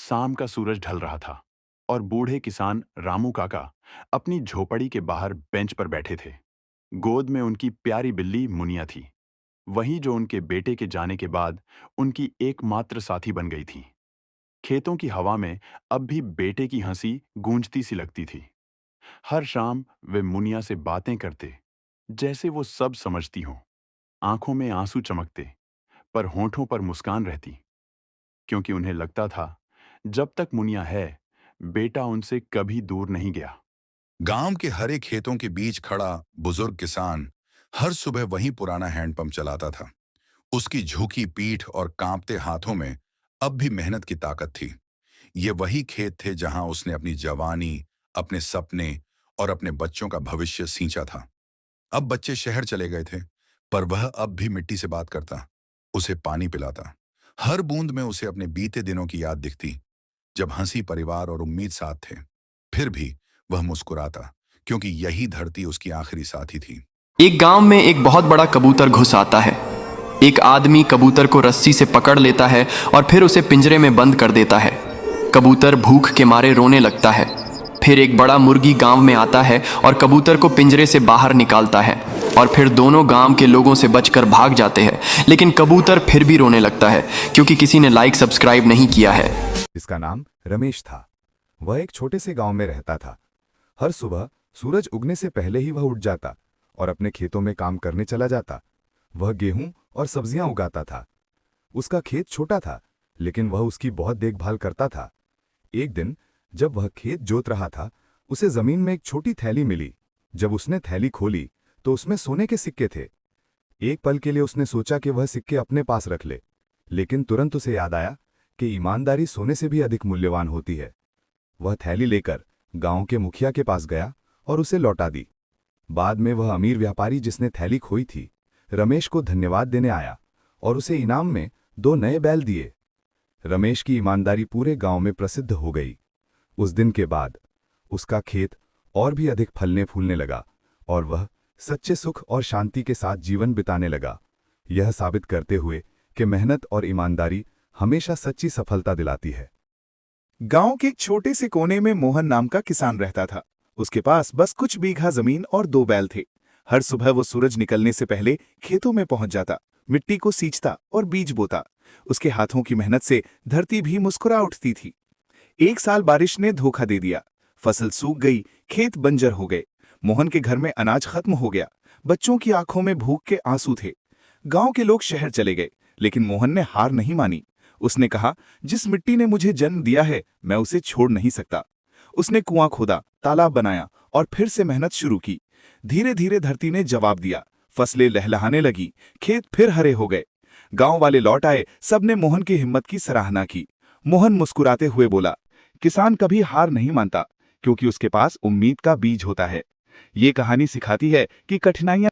शाम का सूरज ढल रहा था और बूढ़े किसान रामू काका अपनी झोपड़ी के बाहर बेंच पर बैठे थे। गोद में उनकी प्यारी बिल्ली मुनिया थी, वही जो उनके बेटे के जाने के बाद उनकी एकमात्र साथी बन गई थी। खेतों की हवा में अब भी बेटे की हंसी गूंजती सी लगती थी। हर शाम वे मुनिया से बातें करते, जैसे वो सब समझती हों। आंखों में आंसू चमकते, पर होठों पर मुस्कान रहती, क्योंकि उन्हें लगता था जब तक मुनिया है, बेटा उनसे कभी दूर नहीं गया। गांव के हरे खेतों के बीच खड़ा बुजुर्ग किसान हर सुबह वही पुराना हैंडपंप चलाता था। उसकी झुकी पीठ और कांपते हाथों में अब भी मेहनत की ताकत थी। ये वही खेत थे जहां उसने अपनी जवानी, अपने सपने और अपने बच्चों का भविष्य सींचा था। अब बच्चे शहर चले गए थे, पर वह अब भी मिट्टी से बात करता, उसे पानी पिलाता। हर बूंद में उसे अपने बीते दिनों की याद दिखती, जब हंसी, परिवार और उम्मीद साथ थे। फिर भी वह मुस्कुराता, क्योंकि यही धरती उसकी आखिरी साथी थी। एक गांव में एक बहुत बड़ा कबूतर घुस आता है। एक आदमी कबूतर को रस्सी से पकड़ लेता है और फिर उसे पिंजरे में बंद कर देता है। कबूतर भूख के मारे रोने लगता है। फिर एक बड़ा मुर्गी गांव में आता है और कबूतर को पिंजरे से बाहर निकालता है और फिर दोनों गांव के लोगों से बचकर भाग जाते हैं। लेकिन कबूतर फिर भी रोने लगता है, क्योंकि किसी ने लाइक सब्सक्राइब नहीं किया है। इसका नाम रमेश था। वह एक छोटे से गांव में रहता था। हर सुबह सूरज उगने से पहले ही वह उठ जाता और अपने खेतों में काम करने चला जाता। वह गेहूं और सब्जियां उगाता था। उसका खेत छोटा था, लेकिन वह उसकी बहुत देखभाल करता था। एक दिन जब वह खेत जोत रहा था, उसे जमीन में एक छोटी थैली मिली। जब उसने थैली खोली तो उसमें सोने के सिक्के थे। एक पल के लिए उसने सोचा कि वह सिक्के अपने पास रख ले, लेकिन तुरंत उसे याद आया कि ईमानदारी सोने से भी अधिक मूल्यवान होती है। वह थैली लेकर गांव के मुखिया के पास गया और उसे लौटा दी। बाद में वह अमीर व्यापारी जिसने थैली खोई थी, रमेश को धन्यवाद देने आया और उसे इनाम में 2 नए बैल दिए। रमेश की ईमानदारी पूरे गांव में प्रसिद्ध हो गई। उस दिन के बाद उसका खेत और भी अधिक फलने फूलने लगा और वह सच्चे सुख और शांति के साथ जीवन बिताने लगा, यह साबित करते हुए कि मेहनत और ईमानदारी हमेशा सच्ची सफलता दिलाती है। गांव के एक छोटे से कोने में मोहन नाम का किसान रहता था। उसके पास बस कुछ बीघा जमीन और 2 बैल थे। हर सुबह वो सूरज निकलने से पहले खेतों में पहुंच जाता, मिट्टी को सींचता और बीज बोता। उसके हाथों की मेहनत से धरती भी मुस्कुरा उठती थी। एक साल बारिश ने धोखा दे दिया। फसल सूख गई, खेत बंजर हो गए। मोहन के घर में अनाज खत्म हो गया। बच्चों की आंखों में भूख के आंसू थे। गांव के लोग शहर चले गए, लेकिन मोहन ने हार नहीं मानी। उसने कहा, जिस मिट्टी ने मुझे जन्म दिया है, मैं उसे छोड़ नहीं सकता। उसने कुआं खोदा, तालाब बनाया और फिर से मेहनत शुरू की। धीरे धीरे धरती ने जवाब दिया। फसलें लहलहाने लगी, खेत फिर हरे हो गए। गांव वाले लौट आए, सबने मोहन की हिम्मत की सराहना की। मोहन मुस्कुराते हुए बोला, किसान कभी हार नहीं मानता, क्योंकि उसके पास उम्मीद का बीज होता है। ये कहानी सिखाती है कि कठिनाइयां